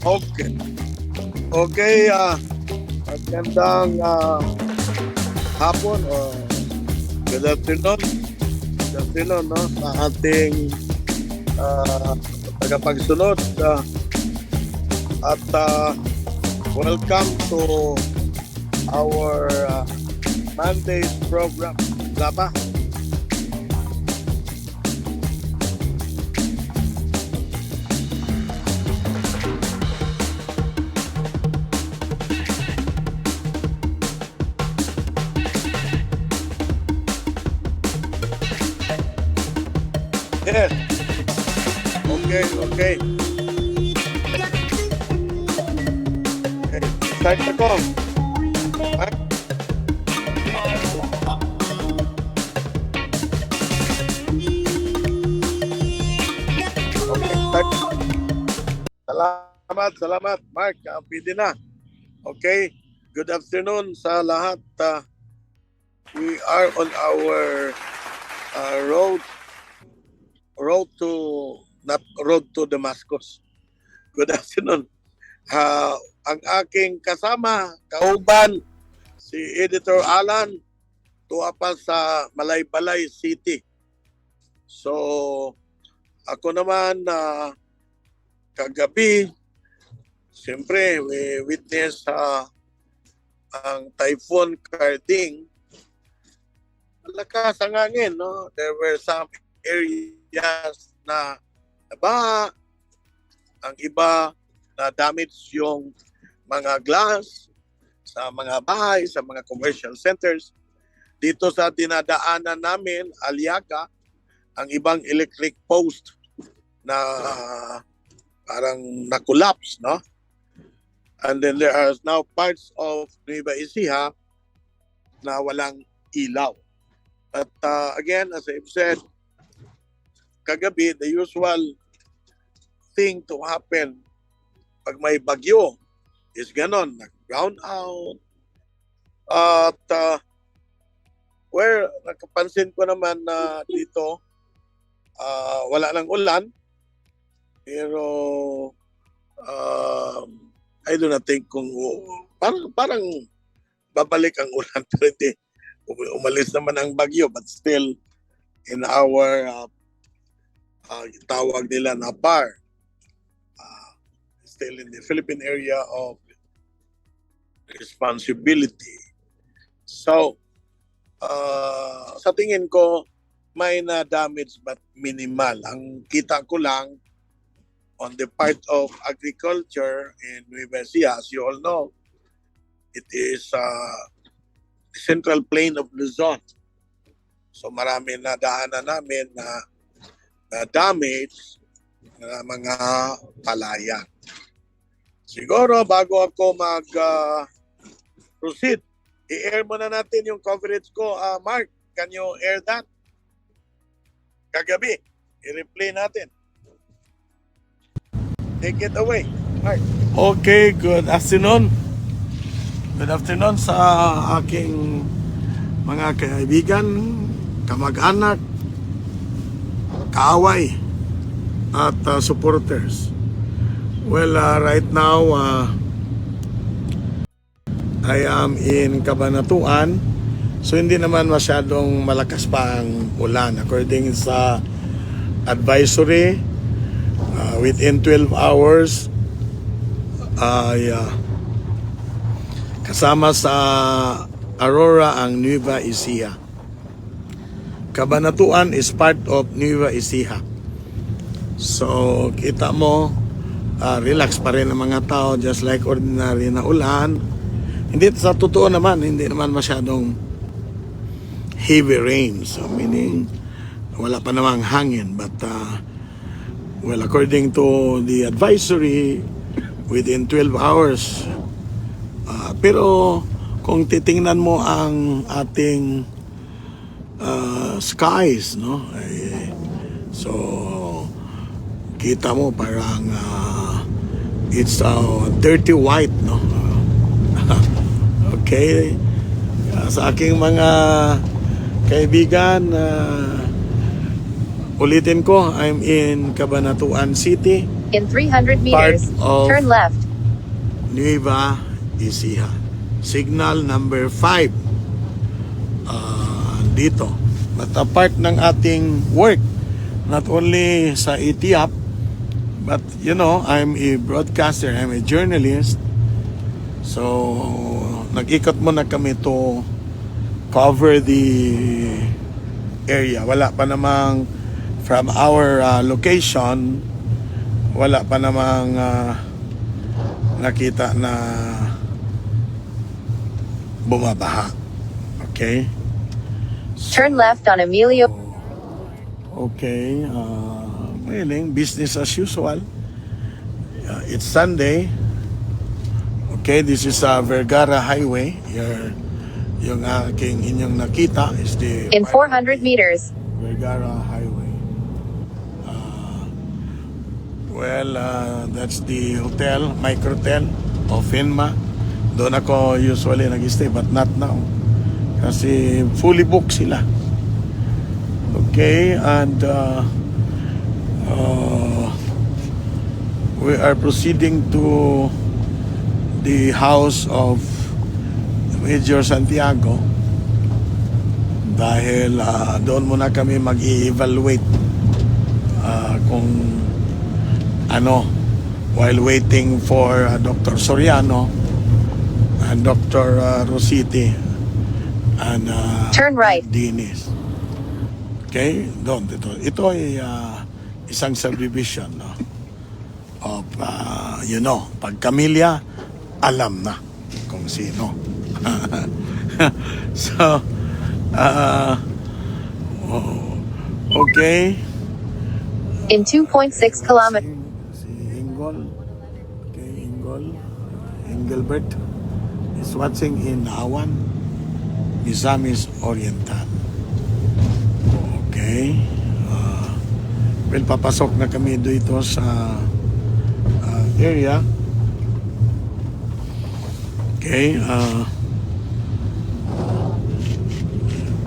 Okay. Okay, magandang hapon o good afternoon. Good afternoon, no? Sa ating uh, tagapagsunod at welcome to our Monday's program. Lapa. Yes. Okay, okay. Start na ko. Ah, Okay, start. Salamat, Mark. Pwede na. Okay. Good afternoon sa lahat. We are on our road to not road to Damascus. Good afternoon. Uh, ang aking kasama, kauban, si Editor Alan, tuwa pa sa Malaybalay City. So, ako naman kagabi, siyempre, we witness ang Typhoon Karding. Malakas ang hangin, no? There were some areas na nabaha, ang iba na damage yung mga glass sa mga bahay, sa mga commercial centers. Dito sa dinadaanan namin, Aliaga, ang ibang electric post na parang na-collapse, no? And then there are now parts of Nueva Ecija na walang ilaw. But again, as I've said, kagabi, the usual thing to happen pag may bagyo is ganon, nag-brown out. At where nakapansin ko naman na dito, wala nang ulan. Pero I do not think kung parang babalik ang ulan. Pero hindi, umalis naman ang bagyo, but still in our tawag nila na PAR, still in the Philippine area of responsibility. So, sa tingin ko, may na damage but minimal. Ang kita ko lang on the part of agriculture in Nueva Ecija, as you all know, it is the central plain of Luzon. So marami na daanan namin na damage na mga palayan. Siguro bago ako proceed, i-air muna natin yung coverage ko. Mark, can you air that? Kagabi, i-replay natin. Take it away, Mark. Okay, good afternoon. Good afternoon sa aking mga kaibigan, kamag-anak, kaaway, at supporters. Well, right now, I am in Cabanatuan. So, hindi naman masyadong malakas pa ang ulan. According sa advisory, within 12 hours, kasama sa Aurora ang Nueva Ecija. Cabanatuan is part of Nueva Ecija. So, kita mo, relax pa rin ang mga tao, just like ordinary na ulan. Hindi, sa totoo naman, hindi naman masyadong heavy rain. So, meaning, wala pa namang hangin. But, well, according to the advisory, within 12 hours. Pero, kung titingnan mo ang ating skies, no? So, kita mo parang it's dirty white, no? Okay. Sa aking mga kaibigan, Ulitin ko, I'm in Cabanatuan City, In 300 part meters, of turn left. Nueva Ecija. Signal number 5 dito. But a part ng ating work, not only sa ETIAP, but you know, I'm a broadcaster, I'm a journalist. So, nag-ikot muna kami to cover the area. Wala pa namang from our location, wala pa namang nakita na bumabaha. Okay? Turn left on Emilio. Okay. Meaning, business as usual. It's Sunday. Okay, this is Vergara Highway. Yung inyong nakita is the In 400 meters, Vergara Highway. That's the hotel, Microtel of FINMA. Doon ako usually nag-stay, but not now. Kasi fully booked sila. Okay, and we are proceeding to the house of Major Santiago dahil doon muna kami mag-i-evaluate kung ano while waiting for Dr. Soriano and Dr. Rositi and turn right. Dinis. Okay, doon dito. Ito ay isang subdivision, no, of pag Camilla, alam na kung sino. So okay. In 2.6 kilometers, Si Ingol. Okay, Engelbert is watching in Awan, Misamis Oriental. Okay. Papasok na kami dito sa area. Okay.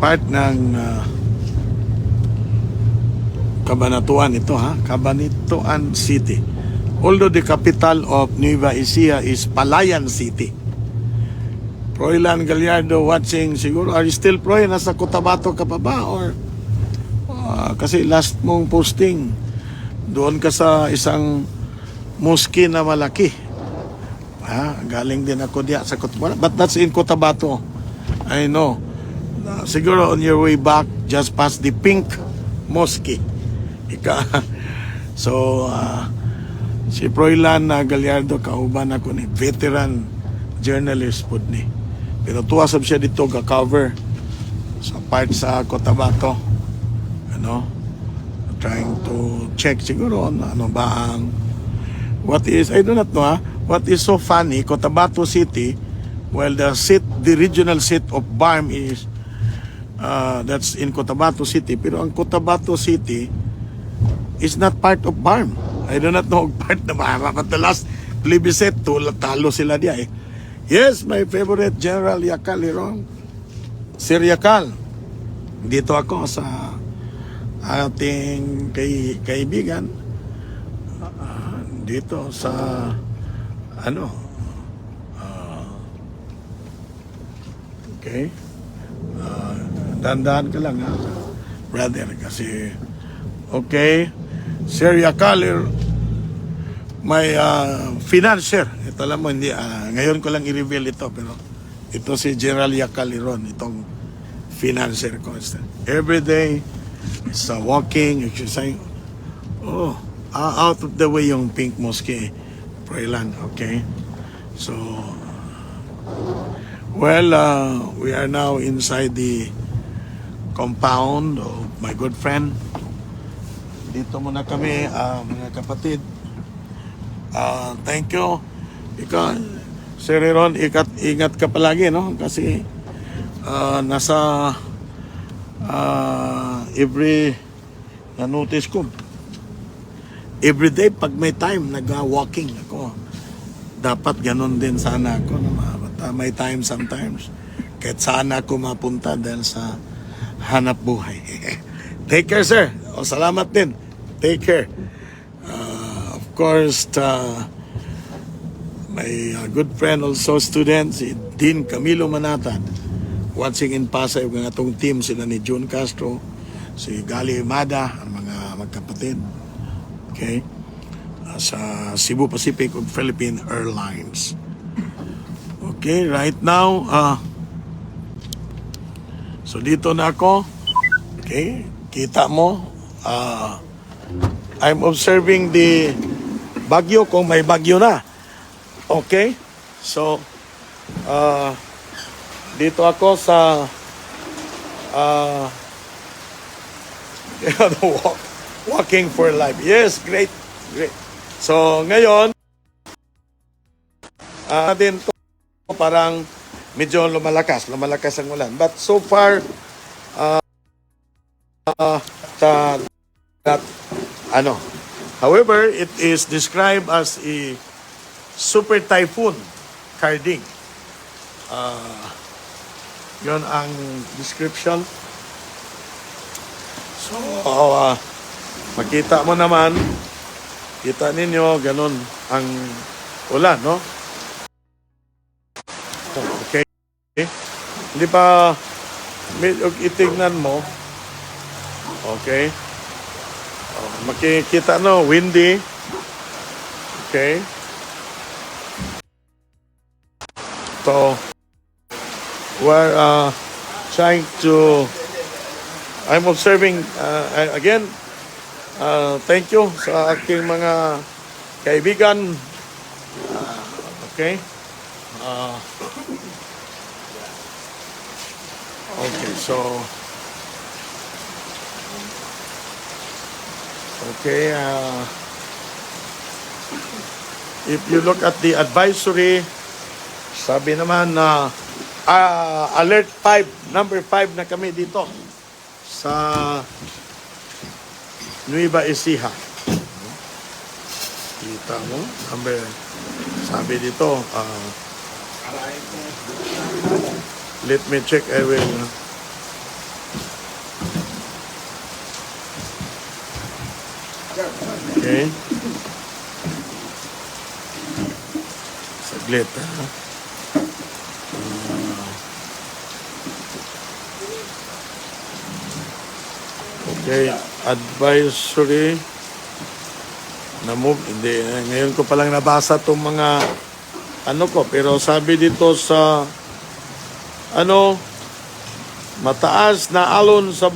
Part ng Cabanatuan ito, Cabanatuan City. Although the capital of Nueva Ecija is Palayan City. Froilan Gallardo watching siguro. Are you still Froy? Nasa Cotabato ka pa ba? Or kasi last mong posting doon ka sa isang mosque na malaki. Galing din ako diya sa Cotabato. But that's in Cotabato. I know. Siguro on your way back, just past the Pink Mosque. So, si Froilan Gallardo, kauban ako ni veteran journalist po ni. Pero tuwasab siya dito ka-cover sa part sa Cotabato. Trying to check siguro ano ba ang I do not know what is so funny. Cotabato City, well, the regional seat of BARM is that's in Cotabato City, pero ang Cotabato City is not part of BARM. I do not know part na BARM, but the last plebiscite talo sila diya. Yes, my favorite General Yakal Hiron, Sir Yakal. Dito ako sa ating kaibigan dito sa okay, dandahan ka lang brother, kasi okay, Sir Yakal, may financier. Ito lang mo, hindi ngayon ko lang i-reveal ito, pero ito si General Yakal Hiron, itong financier ko. Every day it's walking, exercising. Out of the way yung Pink Mosque, Froilan. Okay, so we are now inside the compound of my good friend. Dito muna kami, mga kapatid. Thank you. Ikaw, Sir Hiron, ingat ka palagi, no? Kasi nasa every na-notice ko, every day pag may time nag-walking ako. Dapat ganun din sana ako, may time sometimes. Kahit sana ako mapunta dahil sa hanap buhay. Take care, sir. salamat din. Take care. Of course, my good friend also student, si Dean Camilo Manatan, watching in Pasay, ug ang atong team sila ni June Castro, si Gali Mada, ang mga magkapatid. Okay? Sa Cebu Pacific ug Philippine Airlines. Okay, right now, so dito na ako. Okay, kita mo, I'm observing the bagyo kung may bagyo na. Okay, so dito ako sa walking for life. Yes, great. So ngayon, din to parang medyo lumalakas ang ulan. But so far, however, it is described as a super typhoon, Karding. Yon ang description. So, makita mo naman, kita ninyo, ganun ang ulan, no? Okay. Hindi pa, itignan mo, okay? Makikita, no, windy. Okay. So, we're trying to, I'm observing, again, thank you sa aking mga kaibigan. Okay. Okay, so, okay, if you look at the advisory, sabi naman na alert 5, number 5 na kami dito sa Nueva Ecija. Kita mo, sabi dito, let me check, I will. Okay. Saglit, ha? Okay, advisory na move, hindi, ngayon ko palang nabasa itong mga ano ko, pero sabi dito sa mataas na alon sa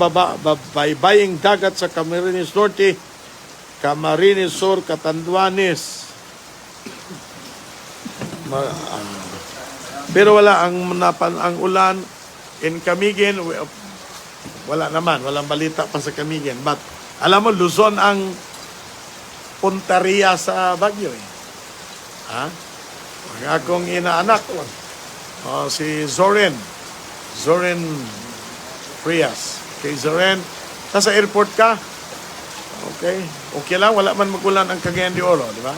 baybaying dagat sa Camarines Norte, Camarines Sur, Catanduanes. Pero wala ang ulan in Camiguin, wala naman, walang balita pa sa Camiguin. But alam mo, Luzon ang punteriya sa Bagyo eh. Ha? Ang akong inaanak, si Zoren Frias. Okay, Zoren, nasa airport ka? Okay. Okay lang, wala man magulan ang Cagayan de Oro, di ba?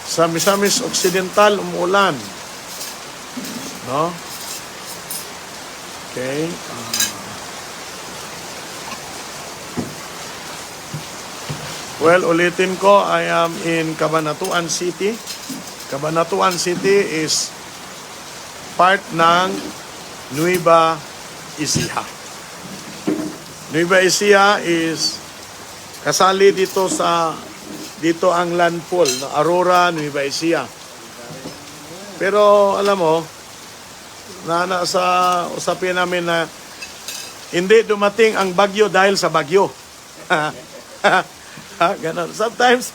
Sa Misamis Occidental, umuulan. No? Okay. Well, ulitin ko, I am in Cabanatuan City. Cabanatuan City is part ng Nueva Ecija. Nueva Ecija is kasali dito ang landfall, no? Aurora, Nueva Ecija. Pero alam mo, sa usapin namin na hindi dumating ang bagyo dahil sa bagyo. Ganon. Sometimes,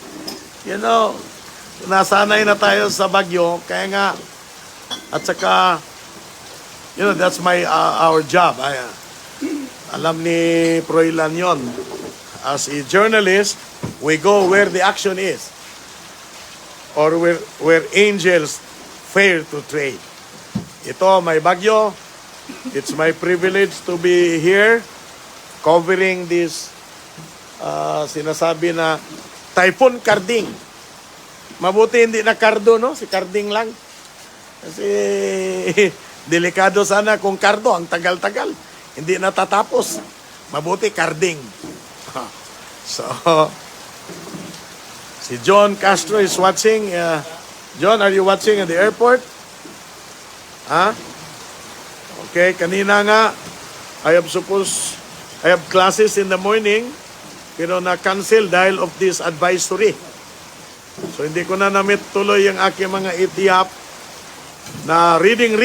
nasanay na tayo sa bagyo, kaya nga, at saka, that's our job. Alam ni Proilan yon. As a journalist, we go where the action is. Or where angels fail to trade. Ito, may bagyo. It's my privilege to be here covering this sinasabi na Typhoon Karding. Mabuti hindi na Cardo, no? Si Karding lang. Kasi delikado sana kung Cardo, ang tagal-tagal. Hindi natatapos. Mabuti, carding. So, si John Castro is watching. John, are you watching at the airport? Okay, kanina nga, I have classes in the morning, pero na-cancel dahil of this advisory. So, hindi ko na namit tuloy yung aking mga itiap na reading,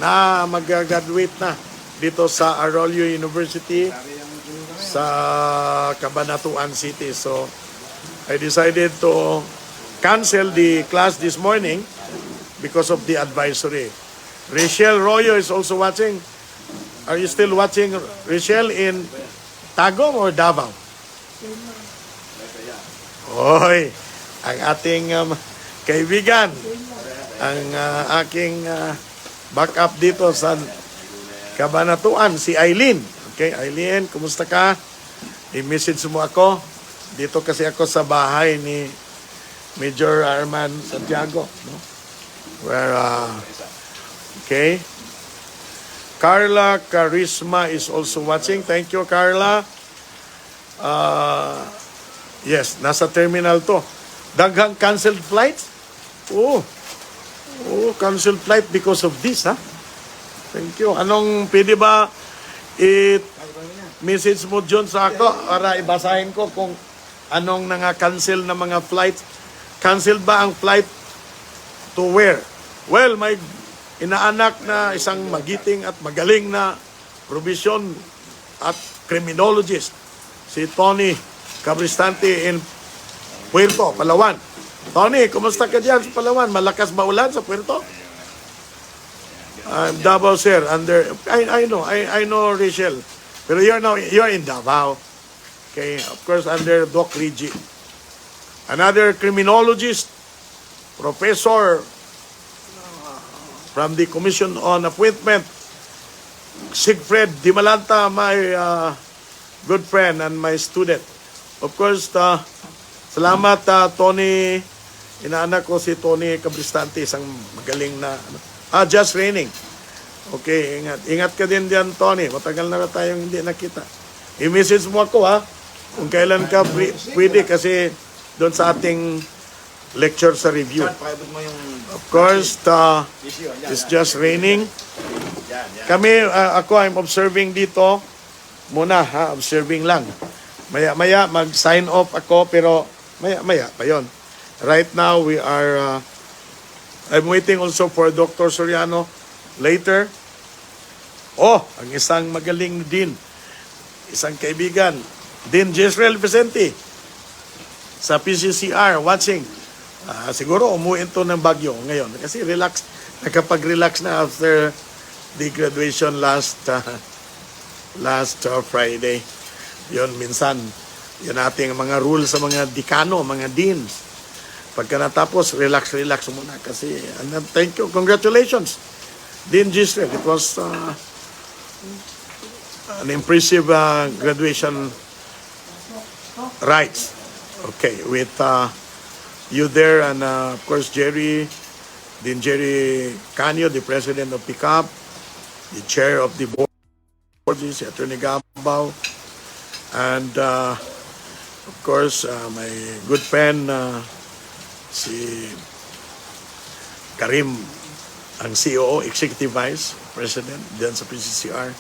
na mag-graduate na dito sa Arroyo University sa Cabanatuan City. So, I decided to cancel the class this morning because of the advisory. Rachel Royo is also watching. Are you still watching, Rachel, in Tagum or Davao? Oy, ang ating kaibigan, ang aking backup dito sa Cabanatuan, si Eileen. Okay, Eileen, kumusta ka? I-message mo ako. Dito kasi ako sa bahay ni Major Arman Santiago. No? Where, okay. Carla Charisma is also watching. Thank you, Carla. Yes, nasa terminal to. Daghang canceled flights? Oh, canceled flight because of this, ha? Thank you. Anong, pwede ba message mo dyan sa ako para ibasahin ko kung anong cancel na mga flights? Canceled ba ang flight to where? Well, may inaanak na isang magiting at magaling na provision at criminologist, si Tony Cabristante in Puerto, Palawan. Tony, kumusta ka dyan sa Palawan? Malakas ba ulan sa Puerto? Davao, sir. I know, Rachel. Pero you're in Davao. Okay, of course, under Doc Rigi. Another criminologist, professor from the Commission on Appointment, Sigfred Dimalanta, my good friend and my student. Of course, salamat, Tony. Inaanak ko si Tony Cabristante, isang magaling na... just raining. Okay, ingat. Ingat ka din diyan, Tony. Matagal na tayong hindi nakita. I-message mo ako, ha? Kung kailan ka pwede kasi doon sa ating lecture sa review. Of course, it's just raining. Kami, I'm observing dito. Muna, ha? Observing lang. Maya, mag-sign off ako, pero maya pa yon. Right now, I'm waiting also for Dr. Soriano later. Ang isang magaling din, isang kaibigan, Dean Jezreel Vicente, sa PCCR, watching. Siguro umuwi ito ng Baguio ngayon. Kasi nakapag-relax na after the graduation last Friday. Yun, minsan, yun ating mga rules sa mga dekano, mga deans. Pagka natapos, relax muna. Kasi, thank you, congratulations, Dean Jezreel. It was an impressive graduation rites. Okay, with you there and of course Dean Jerry Canio, the president of PICAP, the chair of the board, si Attorney Gabao, and of course my good friend si Karim, ang COO, Executive Vice President dyan sa PCCR,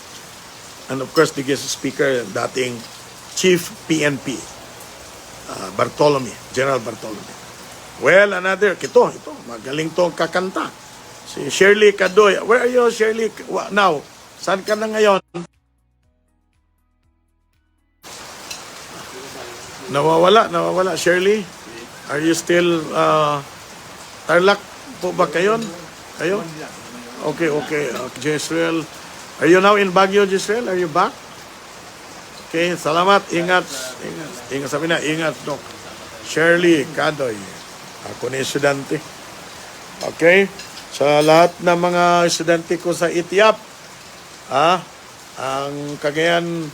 and of course the guest speaker, dating Chief PNP, General Bartolome. Well, ito, magaling to kakanta. Si Shirley Cadoy. Where are you, Shirley? Now, saan ka na ngayon? Nawawala. Shirley, are you still, Tarlac po ba kayo? Okay. Jezreel. Are you now in Baguio, Jezreel? Are you back? Okay, salamat. Ingat, sabi na, ingat, Doc. Shirley Cadoy. Ako na estudyante. Okay? Sa lahat ng mga estudyante ko sa ITIAP, ang Cagayan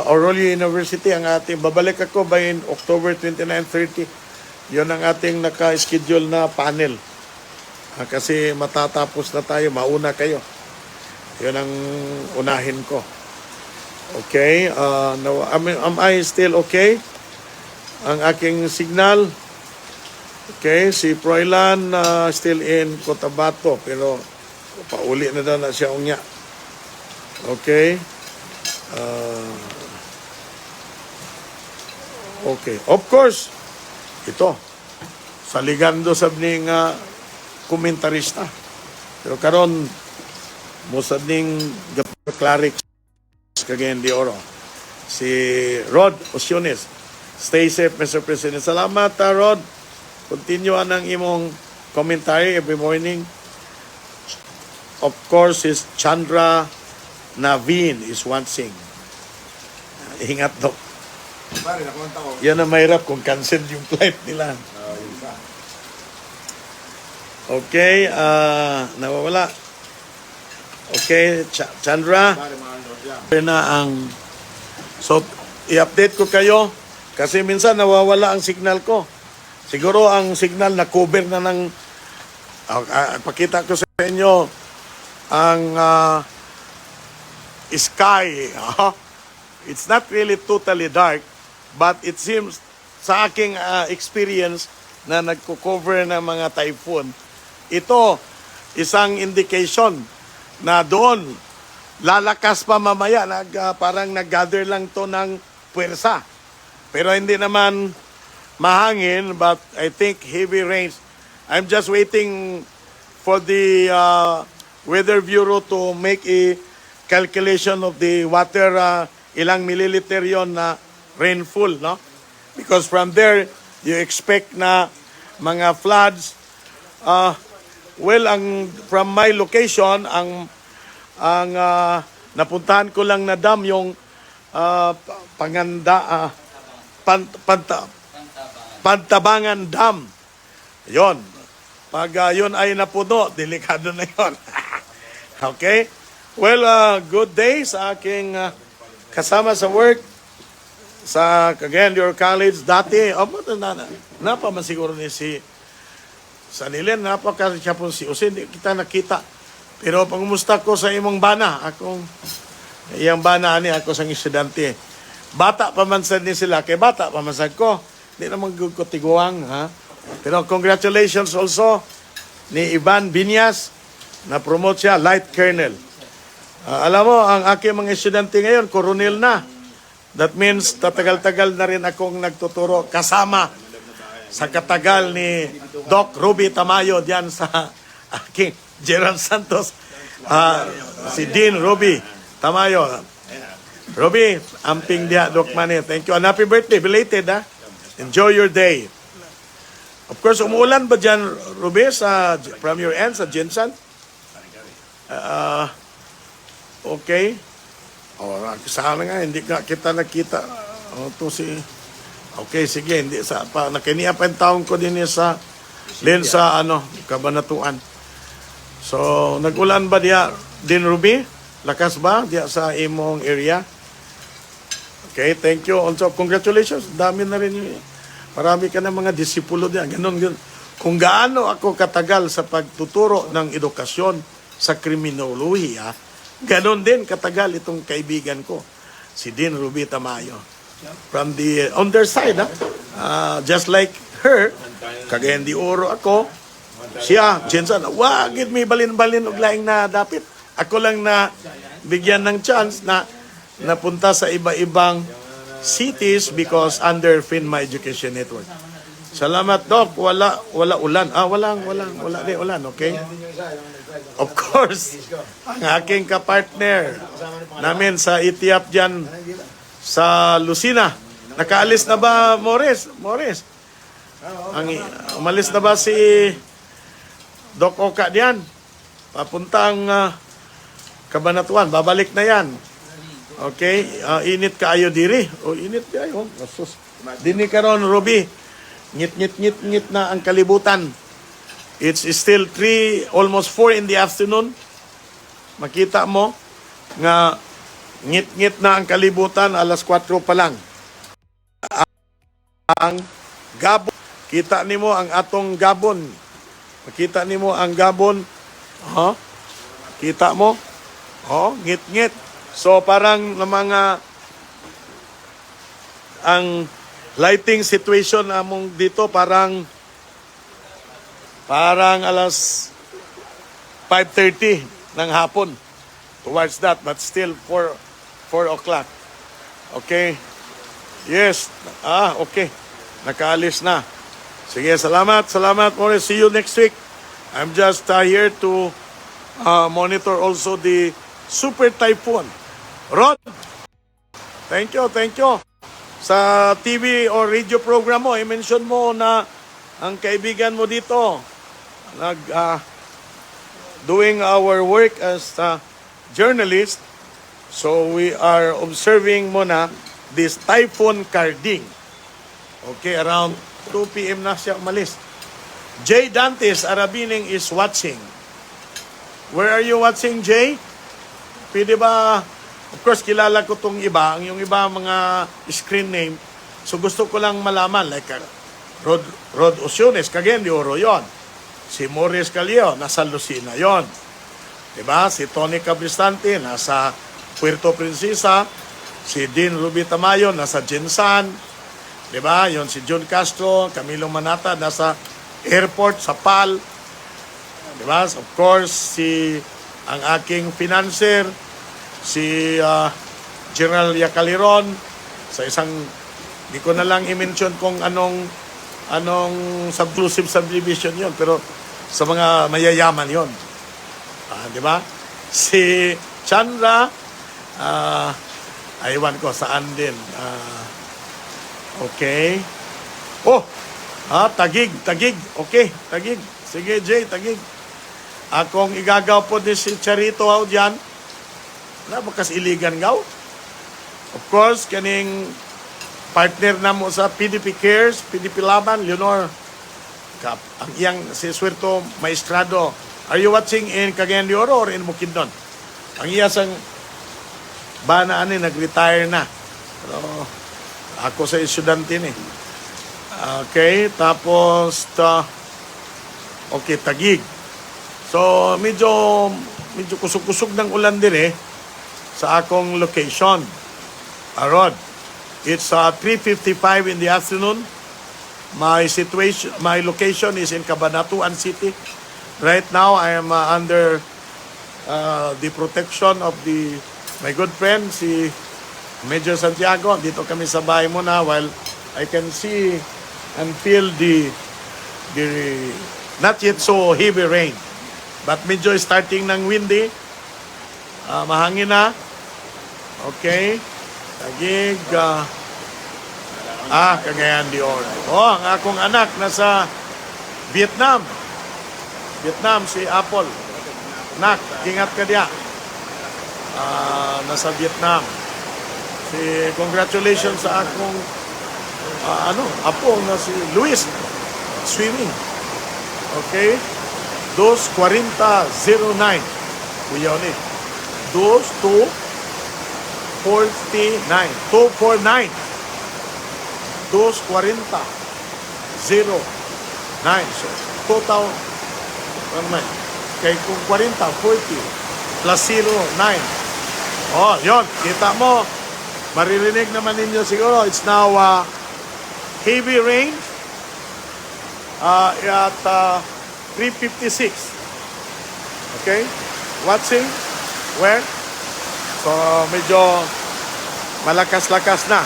Arroyo University, ang ating, babalik ako by October 29-30. Yun ang ating naka-schedule na panel. Kasi matatapos na tayo, mauna kayo. Yun ang unahin ko. Okay, no, am I still okay? Ang aking signal. Okay, si Froilan still in Cotabato pero pauli na daw na siya unya. Okay. Okay. Of course, ito. Saligando sab ning komentarista. Pero karon musad ning Clarix kagayan di oro. Si Rod Osiones. Stay safe, Mr. President. Salamat, Rod. Continue ang imong commentary every morning. Of course, is Chandra Naveen is watching. Ingat daw. Yan ang mahirap kung cancel yung flight nila. Okay, nawawala. Okay, Chandra. Na ang so i-update ko kayo kasi minsan nawawala ang signal ko. Siguro ang signal na cover na ng pakita ko sa inyo ang sky. It's not really totally dark, but it seems sa aking experience na nagko-cover ng mga typhoon, ito isang indication na doon lalakas pa mamaya, parang nag-gather lang to ng puwersa. Pero hindi naman mahangin, but I think heavy rains. I'm just waiting for the Weather Bureau to make a calculation of the water, ilang milliliter yon na rainfall, no? Because from there, you expect na mga floods. Well, from my location, ang napuntahan ko lang na dam yung Pantabangan Dam. Yon. Pag yun ay napuno, delikado na yon. Okay? Well, good day sa aking kasama sa work. Sa, again, your college dati. Napa man siguro ni si Sanilin, napaka siya po si Jose, hindi kita nakita. Pero pangumusta ko sa imong bana, iyang bana ani ako sang estudyante. Bata pa man sad ni sila, kay bata pa man sad ko. Hindi naman ko tiguang, ha? Pero congratulations also ni Ivan Binyas, na-promote siya, Light Colonel. Alam mo, ang aking mga estudyante ngayon, Coronel na. That means, tatagal-tagal na rin akong nagtuturo kasama sa katagal ni Doc Ruby Tamayo diyan sa aking Gerald Santos. Si Dean Ruby Tamayo. Ruby, amping dia, Doc Manny. Thank you. And happy birthday, belated, ha? Enjoy your day. Of course, umuulan ba dyan, Ruby, from your end, sa Jensen? Okay. Sana nga, hindi kita nakita. Okay, sige, hindi nakiniya pa yung taong ko din sa Kabanatuan. So, nag-ulan ba diya din, Ruby? Lakas ba diya sa imong area? Okay, thank you. Also, congratulations. Dami na rin marami ka na mga disipulo diyan. Ganon. Kung gaano ako katagal sa pagtuturo ng edukasyon sa kriminolohiya, ganon din katagal itong kaibigan ko, si Dean Ruby Tamayo. From the underside, just like her, kagayan di oro ako, siya, Jensen, wagit may balin-balin og laing na dapit. Ako lang na bigyan ng chance na napunta sa iba-ibang cities because under FINMA Education Network. Salamat, Doc. Wala ulan. Wala din ulan, okay? Of course, ang aking kapartner namin sa Etiap dyan sa Lucena. Nakaalis na ba, Morris? Umalis na ba si Doc Oka diyan? Papuntang Kabanatuan. Babalik na yan. Okay? Init kaayo diri. Init kayo. Dini karon, Ruby. Ngit na ang kalibutan. It's still 3, almost 4 in the afternoon. Makita mo nga ngit na ang kalibutan, alas 4 pa lang. Ang Gabon, kita nimo ang atong Gabon. Makita nimo ang Gabon. Kita mo? Ngit. So parang na mga ang lighting situation among dito parang alas 5:30 ng hapon towards that, but still 4 o'clock. Okay. Yes. Okay. Nakaalis na. Sige, salamat. Salamat, Morris. See you next week. I'm just here to monitor also the super typhoon. Rod, thank you. Sa TV or radio program mo, i-mention mo na ang kaibigan mo dito doing our work as journalist. So we are observing muna this Typhoon Carding. Okay, around 2 p.m. na siya umalis. Jay Dantes Arabining is watching. Where are you watching, Jay? Pwede ba? Of course, kilala ko tong iba. Yung iba mga screen name. So gusto ko lang malaman. Like Rod Osiones, Cagayan de Oro yon. Si Morris Calio, nasa Lucena yon. Diba? Si Tony Cabristante, nasa Puerto Princesa. Si Dean Ruby Tamayo, nasa Jinsan. Diba? Yon si John Castro, Camilo Manata, nasa airport sa PAL. Diba? Of course, ang aking financer, si General Yacaliron, sa isang, di ko na lang i-mention kung anong subdivision yon, pero sa mga mayayaman yon. Diba? Si Chandra, aywan ko saan din. Okay. Tagig. Okay, Tagig. Sige, Jay, Tagig. Akong igagaw po din si Charito dyan. Bakas iligan gaw. Of course, kaning partner na mo sa PDP Cares, PDP Laban, Leonor. Ang iyang si Suerto Maestrado. Are you watching in Cagayan de Oro or in Bukidnon? Ang iyasang banaan nag-retire na. Pero ako sa estudyante ni. Okay, tapos okay, Tagig. So medyo kusog-kusog ng ulan din sa akong location. Arod. It's 3:55 in the afternoon. My location is in Cabanatuan City. Right now I am under the protection of my good friend si Major Santiago. Dito kami sa bahay muna while I can see and feel the not yet so heavy rain. But medyo starting ng windy. Mahangin na. Okay. Tagig. Cagayan de Oro. Ang akong anak nasa Vietnam. Si Apple. Nak, ingat ka diya. Nasa Vietnam. Congratulations sa akong apo na si Luis swimming. Okay? 2:40:09. Kuya ni. 2:49. 2:49. 2:40:09. So, total kay kung 40, 40 plus 0, 9. Yon. Kita mo. Maririnig naman ninyo siguro. It's now heavy rain at 3:56. Okay? Watching? Where? So, medyo malakas-lakas na.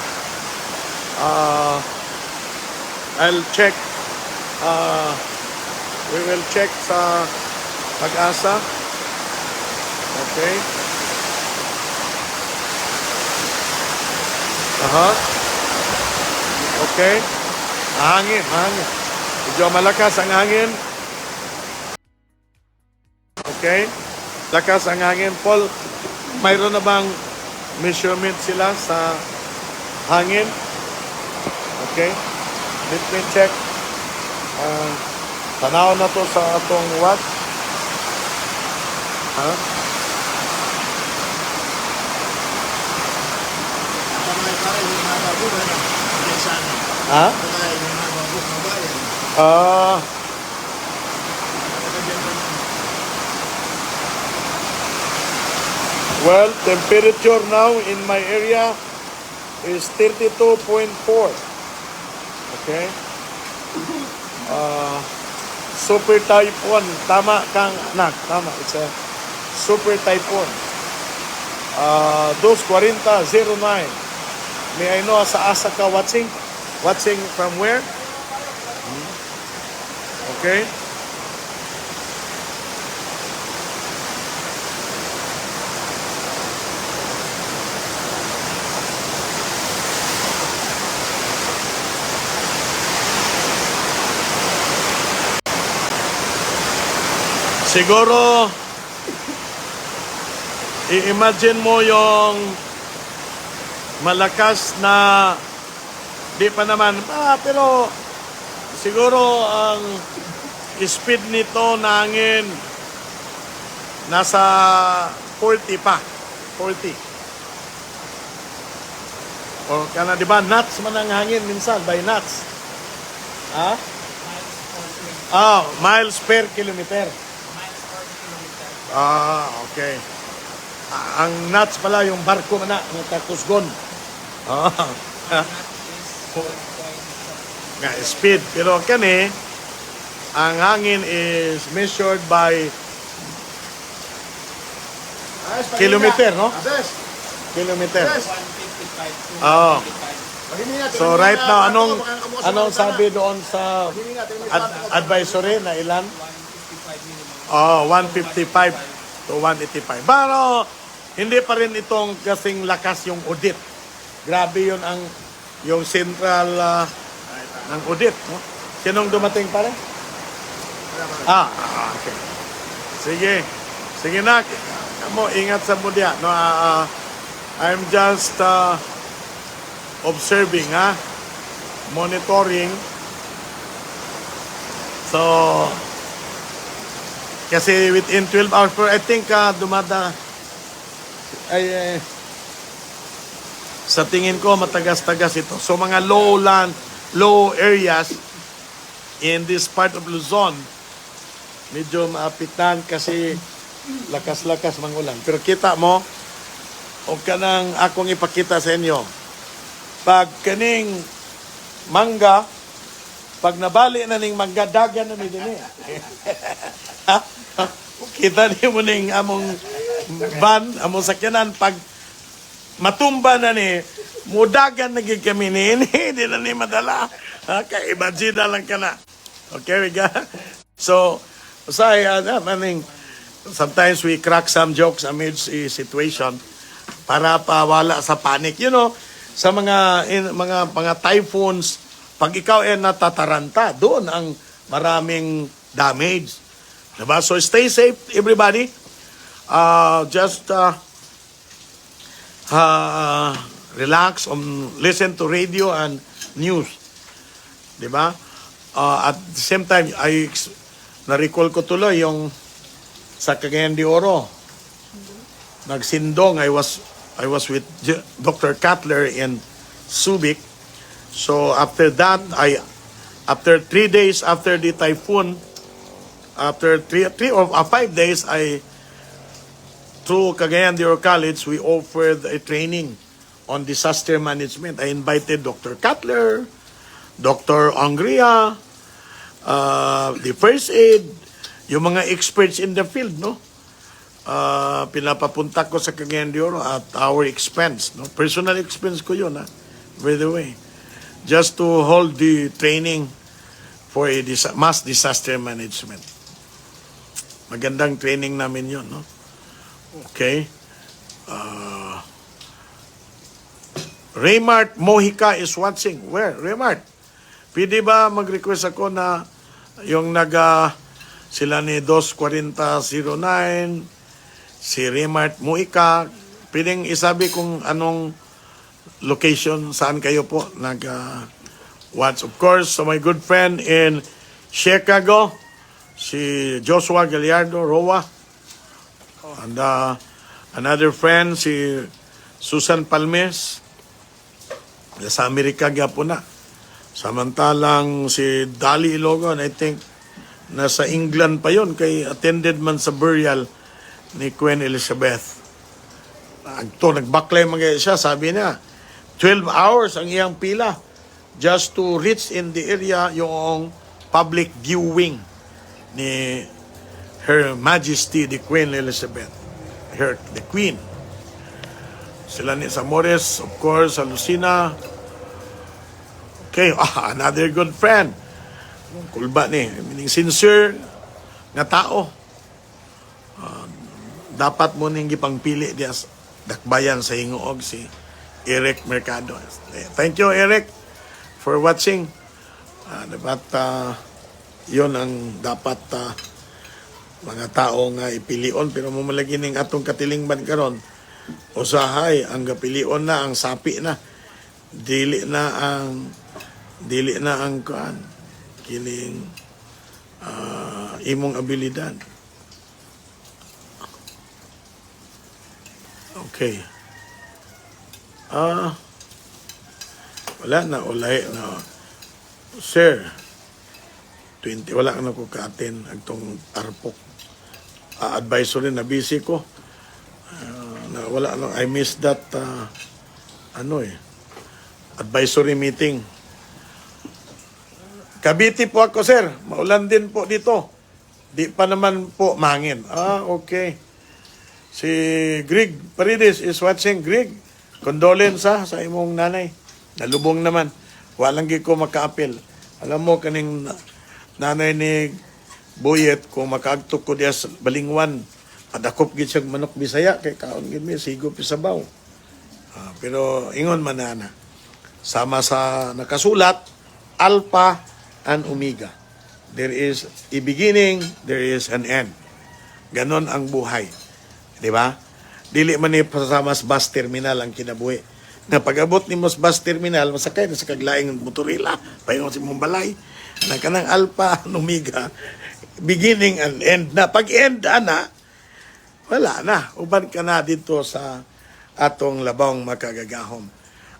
I'll check. We will check sa Pag-asa. Okay. Okay. Hangin. Medyo malakas ang hangin. Okay. Lakas ang hangin. Paul, mayroon na bang measurement sila sa hangin? Okay. Let me check. Tanaw na to sa atong what? Well, temperature now in my area is 32.4. Okay? Super typhoon. Tama kang anak. Tama. It's a super typhoon. 2:40:09. May I know sa asa ka watching? Watching from where? Okay. Siguro, i-imagine mo yung malakas na, di pa naman, pero siguro ang speed nito na hangin nasa 40 pa. 40. O kana, di ba, knots man ang hangin minsan, by knots. Ha? Miles per kilometer. Okay. Ang knots pala yung barko na ng takusgon. Nga, speed. Pero kani, ang hangin is measured by kilometer, no? Kilometer. So right now, anong sabi doon sa advisory na ilan? 155 to 185. Pero hindi pa rin itong kasing lakas yung Odette. Grabe yun yung central ng Odette. No? Sinong dumating pa rin? Okay. Sige na. Kamu, ingat sa mudya. No, I'm just observing, monitoring. So, kasi within 12 hours, pero I think sa tingin ko matagas-tagas ito. So mga low areas in this part of Luzon, medyo maapitan kasi lakas-lakas mangulan. Pero kita mo, o kanang akong ipakita sa inyo, pag kaning mangga, pag nabali na ning mangga, dagan na ni din eh. Kita niyo mo ning among van, among sakyanan, pag matumba na ni, mudagan na gid kami ni, hindi na ni madala. Imagine na lang ka na. Okay, we got. So, sometimes we crack some jokes amidst the situation para pawala sa panic. You know, sa mga typhoons, pag ikaw ay natataranta, doon ang maraming damage. Diba? So stay safe, everybody. Just relax, listen to radio and news. Diba? At the same time, na-recall ko tuloy yung sa Cagayan de Oro. Nagsindong, I was with Dr. Cutler in Subic. So after that, after 3 days after the typhoon, after 3 or 5 days, through Cagayan de Oro College, we offered a training on disaster management. I invited Dr. Cutler, Dr. Angria, the first aid, yung mga experts in the field, no? Pinapapunta ko sa Cagayan de Oro at our expense, no? Personal expense ko yun, by the way. Just to hold the training for a mass disaster management. Magandang training namin yun, no? Okay. Raymart Mojica is watching. Where? Raymart, pwede ba mag-request ako na yung sila ni 24009, si Raymart Mojica, pwedeng isabi kung anong location, saan kayo po watch. Of course, so my good friend in Chicago, si Joshua Gallardo, Roa. And another friend, si Susan Palmes, sa Amerika po na. Samantalang si Dali Ilogon, I think, nasa England pa yon, kay attended man sa burial ni Queen Elizabeth. nagbaklay mga siya, sabi niya, 12 hours ang iyang pila just to reach in the area yung public viewing ni Her Majesty the Queen Elizabeth, the Queen. Sila ni Zamores, of course, sa Lucina. Okay, another good friend. Kulba ni, meaning sincere nga tao. Dapat mo ning gipangpili diya dakbayan sa hingoog si Eric Mercado. Thank you, Eric, for watching. Dapat yun ang dapat mga tao nga ipilion, pero mamalagi ning atong katilingban karon usahay ang gapilion na, ang sapi na, dili na ang kuan kining imong abilidad. Okay. Wala na, ulay na. Sir, 20, wala na ko ka-attend agtong tarpok. Advisory na busy ko. Na wala na, I missed that advisory meeting. Cavite po ako, sir. Maulan din po dito. Di pa naman po mangin. Okay. Si Greg Paredes is watching. Greg, condolence sa imong nanay. Nalubong naman. Walang ko maka-appeal. Alam mo, kaning nanay ni Boyet, kung makaagtok ko diya sa Balingwan, padakop gid siya manok Bisaya, kay kaon gid mi, sigop sa baw. Pero ingon man na, sama sa nakasulat, Alpha and Omega. There is a beginning, there is an end. Ganon ang buhay. Di ba? Dili man ni pasama sa bus terminal ang kinabuhi. Na pag-abot ni mo sa bus terminal, masakay na sa kaglaing motorila, paingon si mong balay, na kanang Alpha and Omega, beginning and end na. Pag-end na, wala na. Uban ka na dito sa atong labang makagagahom.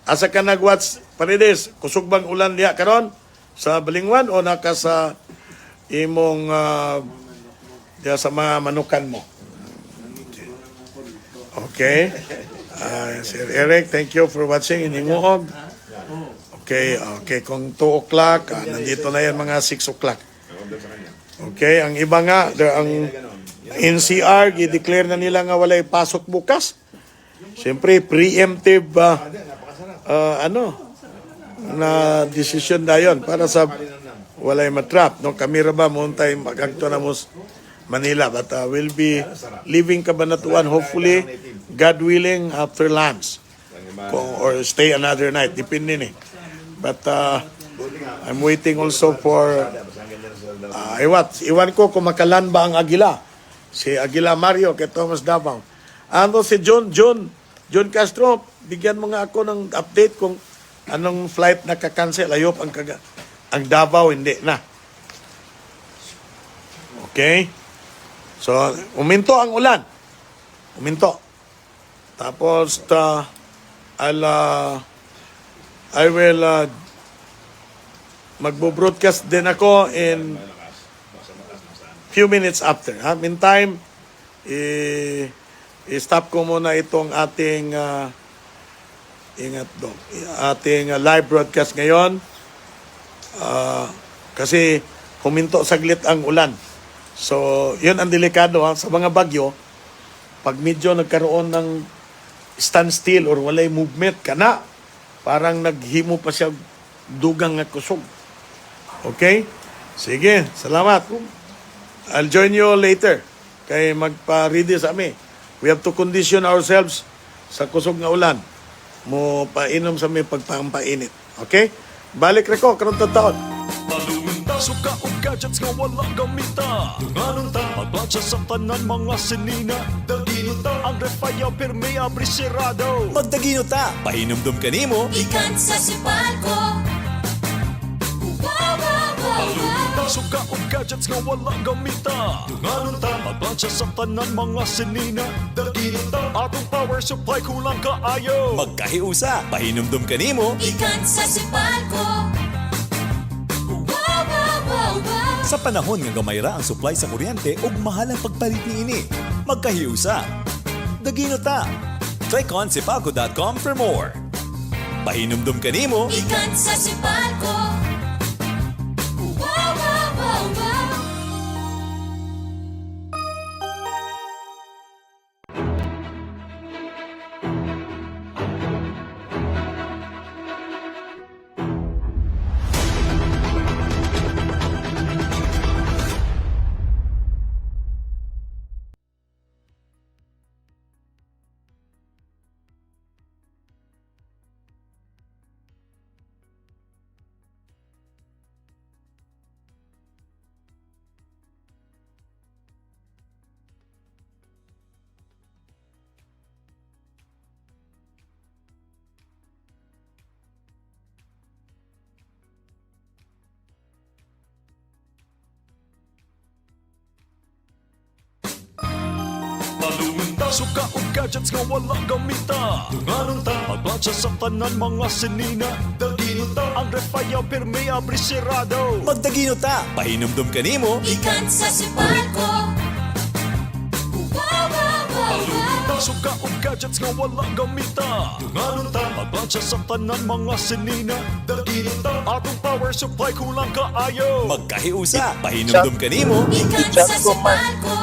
Asa ka nag-watch, Paredes, kusog bang ulan diya karon sa Balingwan o naka sa imong diya sa mga manukan mo? Okay. Sir Eric, thank you for watching Ininguhog. Okay, kung 2 o'clock, nandito na yan mga 6 o'clock. Okay, ang iba nga, ang NCR, i-declare na nila nga walay pasok bukas. Siyempre, preemptive na decision na yun para sa walay matrap. No, kami ra ba muntay magagto na mo Manila, but we'll be leaving Cabanatuan hopefully, God willing, after lunch. Or stay another night, depende ni. But I'm waiting also for iwan ko kung makalan ba ang Agila. Si Agila Mario kay Thomas Davao. Ano si John Castro, bigyan mo nga ako ng update kung anong flight naka-cancel. Ayop ang Davao, hindi na. Okay? So, uminto ang ulan. Uminto. Tapos, I will magbo-broadcast din ako in few minutes after. Meantime, i-stop ko muna itong ating ating live broadcast ngayon kasi huminto saglit ang ulan. So, yun ang delikado sa mga bagyo. Pag medyo nagkaroon ng standstill or walay movement kana, parang naghimo pa siya dugang nga kusog. Okay? Sige, salamat. I'll join you later. Kay magpa-ready sa amin. We have to condition ourselves sa kusog nga ulan. Mo painom sa may pagpampainit. Okay? Balik ra ko karon taon. Talunta, suka o gadgets nga wala gamita. Tunganon ta, magplansya sa tanan mga sinina. Dagino ta, ang refaya pirme abrisirado. Magdagino ta, pahinumdum ka nimo. Ikan sa sipalko. Talunta, suka o gadgets nga wala gamita. Tunganon ta, magplansya sa tanan mga sinina. Dagino ta, atong power supply kulang kaayo. Magkahiusa, pahinumdum ka nimo. Ikan sa sipalko. Sa panahon nga gamayra ang supply sa kuryente ug mahal ang pagpalit niini. Magkahiusa. Dagino ta. Click on sipalco.com for more. Pahinumdum kanimo, Ikan sa sipalko. Wow, wow, wow, wow. Paluwinta, suka o gadgets nga wala gamita. Tunganon ta, maglansya sa tanan mga sinina. Dagino ta, ang refaya pirmi abrisirado. magdagino ta. Pahinumdum kanimo, Ikan sa sipalko. Wow, wow, wow, wow. Paluwinta, suka o gadgets nga wala gamita. Tunganon ta, maglansya sa tanan mga sinina. Dagino ta, atong power supply kulang kaayo. magkahiusa. Pahinumdum kanimo, Ikan sa sipalko.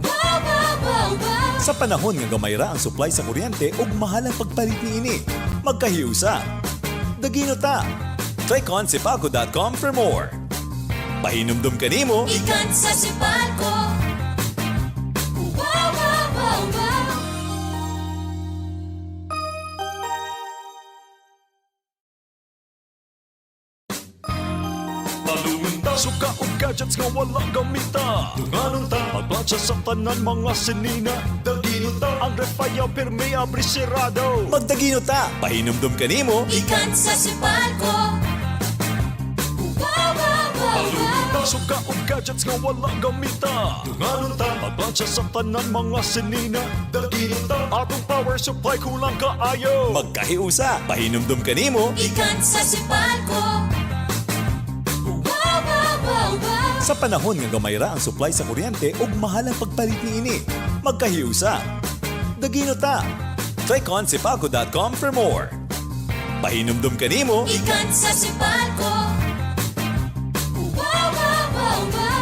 Wow, wow, wow, wow. sa panahon nga gamay ra ang supply sa kuryente ug mahal ang pagpalit niini. Magkahiusa. Dagino ta. Click on sipalco.com for more. Pahinumdum kanimo, Ikan sa sipalko. Wow, wow, wow, wow. Paluwinta, suka o gadgets nga wala gamita. Tunganon ta, maglansya sa tanan mga sinina. Dagino ta, ang refaya pirmi abrisirado. magdagino ta. Pahinumdum kanimo, Ikan sa sipalko. Wow, wow, wow, wow. Paluwinta, suka o gadgets nga wala gamita. Tunganon ta, maglansya sa tanan mga sinina. Dagino ta, atong power supply kulang kaayo. magkahiusa. Pahinumdum kanimo, Ikan sa sipalko. Wow, wow, wow, wow. sa panahon nga gamay ra ang supply sa kuryente ug mahal ang pagpalit niini. Magkahiusa. Dagino ta. Click on sipalco.com for more. Pahinumdum kanimo, Ikan sa sipalko. Wow, wow, wow, wow.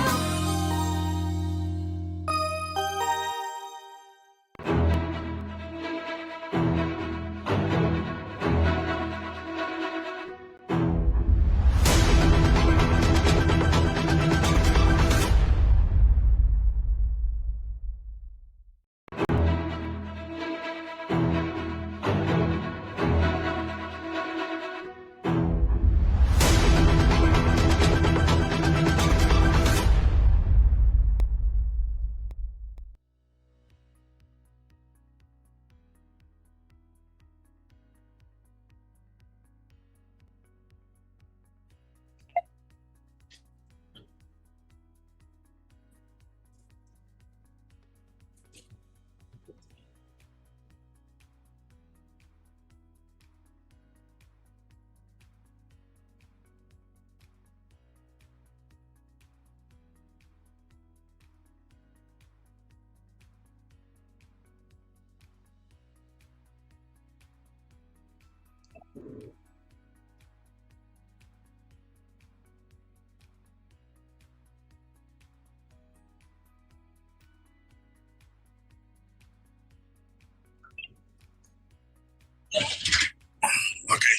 Okay.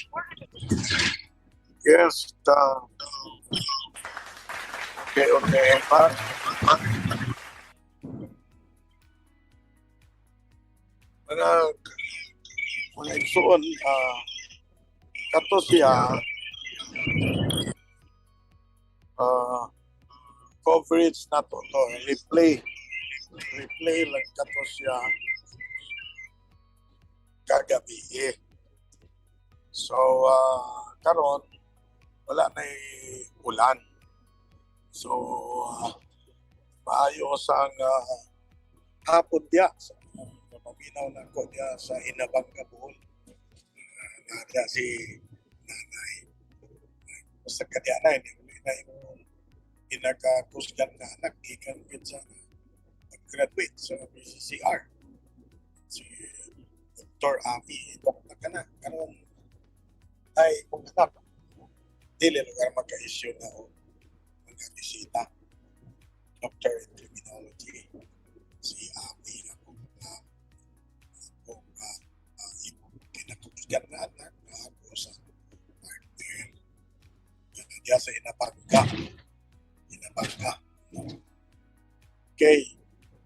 Yes. Okay. Pak. Mga igsoon, kato siya, coverage na to, replay lang kato siya kagabi. So, karon wala na ulan. So, maayos ang hapon diya sa paminaw na ko diya sa Inabang Kabul. Nada si nanay. Basta kanya na, hindi na yung inakakusgan na anak, ikan sa graduate sa BCCR. si Dr. Ami kung na karon ay kung anak dili lugar magka-issue na o mga bisita doctor in criminology si Ami na kung kinakutigan na anak na ako sa partner diya sa inapangka okay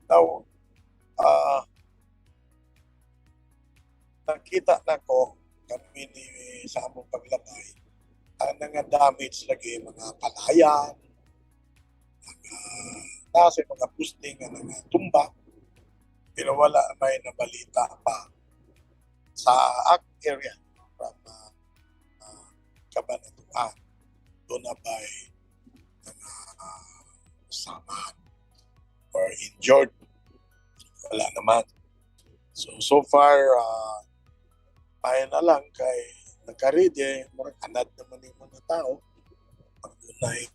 now nakita na ko kami ni sa among paglabay ang nga damage lagi mga palayan mga nasa mga posting nga mga tumba pero wala may nabalita pa sa area from Cabanatuan doon na ba'y mga samaan or injured wala naman so far payo na lang kay nagkaride murag anad naman yung mga tao pag unay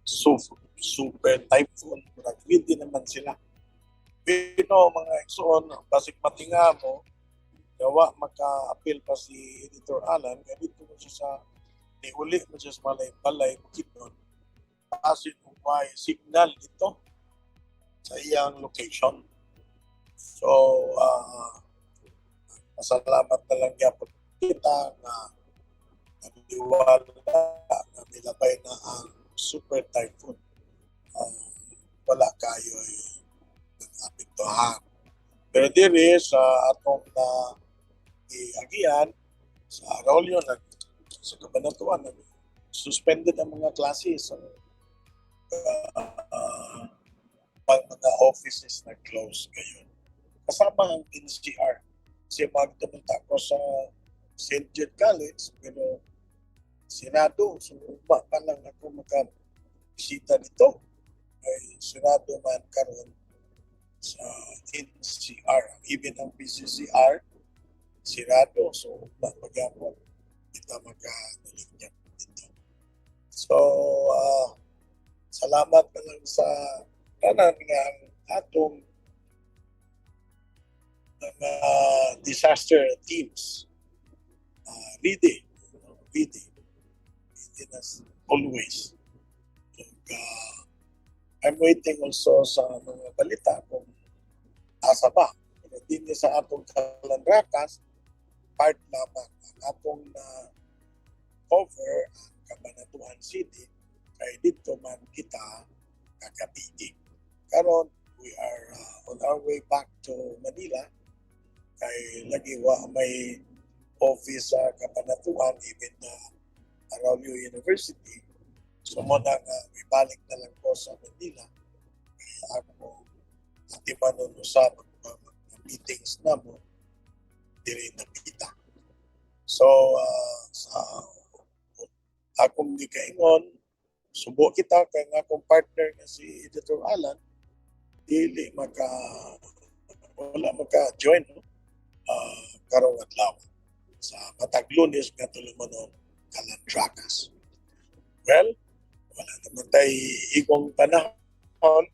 super typhoon murag ready naman sila pero mga igsoon basig matinga mo gawa maka-appeal pa si Editor Alan kaya dito mo siya sa niuli mo siya sa balay bukid nun pasin kung may signal dito sa iyang location so masalamat na lang yapon kita na naniwala na nilabay na ang super typhoon wala kayo nangapiktuhan pero diri sa atong na iagian sa Arroyo sa Cabanatuan suspended ang mga klase so mga offices na close ngayon kasama ang NCR kasi magdamunta ko sa St. Jude College pero sinado so ba pa lang ako makabisita dito ay sinado man karon sa NCR even ang PCCR sirado so magyapon kita magkanaligyan dito so salamat na lang sa tanan nga ang atong mga disaster teams ready as always and, I'm waiting also sa mga balita kung asa ba pero din sa atong Kalandrakas part lamang ang atong cover ang Cabanatuan City kay dito man kita kagabi karon we are on our way back to Manila kay lagi wa may office sa Cabanatuan even Arroyo University so mo na may balik na lang ko sa Manila kaya ako ati manon usab meetings na mo diri na kita so sa akong gikaingon subo kita kay nga akong partner nga si Editor Alan dili wala maka-join karong adlaw sa matag Lunes nga tulumanon Calandrakas. Well, wala naman tayo igong panahon.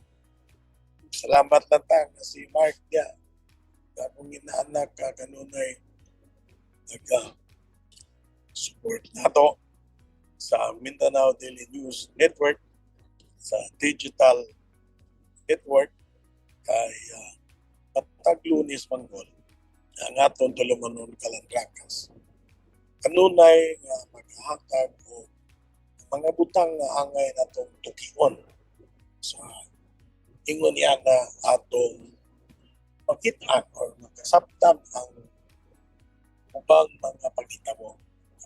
Salamat lang ta nga si Mark niya. Akong inaanak kanunay nag-support nato sa Mindanao Daily News Network sa digital network kay matag Lunes manggol ang aton tulumanon Calandrakas kanunay nga maghatag o mga butang nga angay natong tukion sa ingon niya na atong makitaan or makasabtan ang ubang mga paghitabo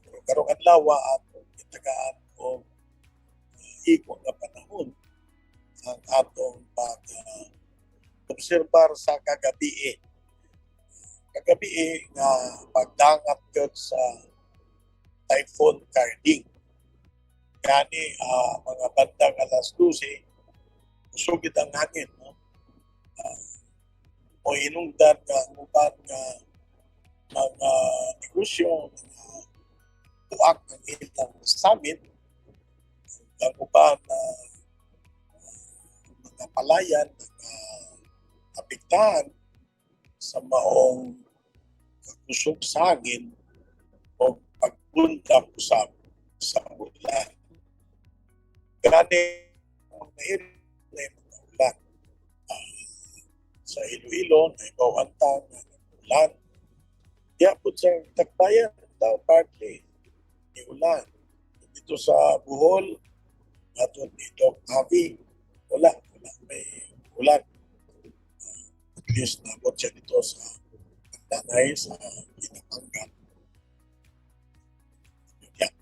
pero karong adlaw atong itagaan o iko nga panahon ang atong pag-obserbar sa kagabi nga pagdangat yun sa Typhoon Carding. Gani mga bandang alas 12, usugid ang hangin. No? O inungdan nga uban nga mga negosyo, mga tuak ng ilang summit, ang uban na mga palayan, apektahan sa maong kusog sa hangin o pagpunta ko sa ulan. Gani ang area na yung mga ulan. Sa Iloilo, na ibawantang ng ulan. Kaya po sa Tagbayan, daw partly ni ulan. Dito sa Bohol, at dito Avi, wala may ulan. At least nabot siya dito sa Tanay, sa Pinapanga. Yan.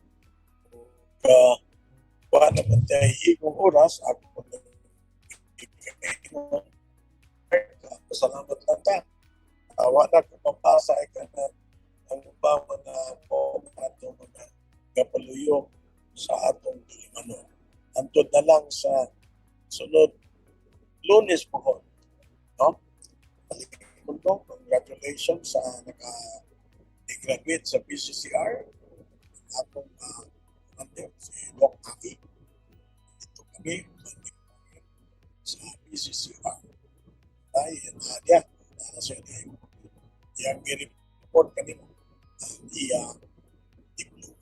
Wala naman tayo ikong oras, ako salamat lang ta. Wala ko mapasa ka na ang ba mga po atong mga kapaluyo sa atong tulinganon. Antod na lang sa sunod Lunes po. No? Congratulations sa naka-graduate sa PCCR. Atong si Doc Aki. Ito kami sa PCCR. Ay, Nadia, sa inyo. Yang i-report kanino iya diploma.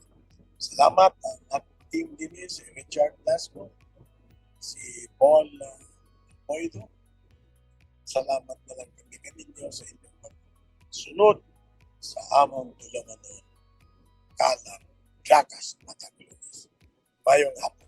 Salamat ang team din si Richard Lasco, si Paul Moido. Salamat na lang kami kaninyo sa inyong pagsunod sa among tulanganon kalang Drakas Matagulones. Mayong hapon.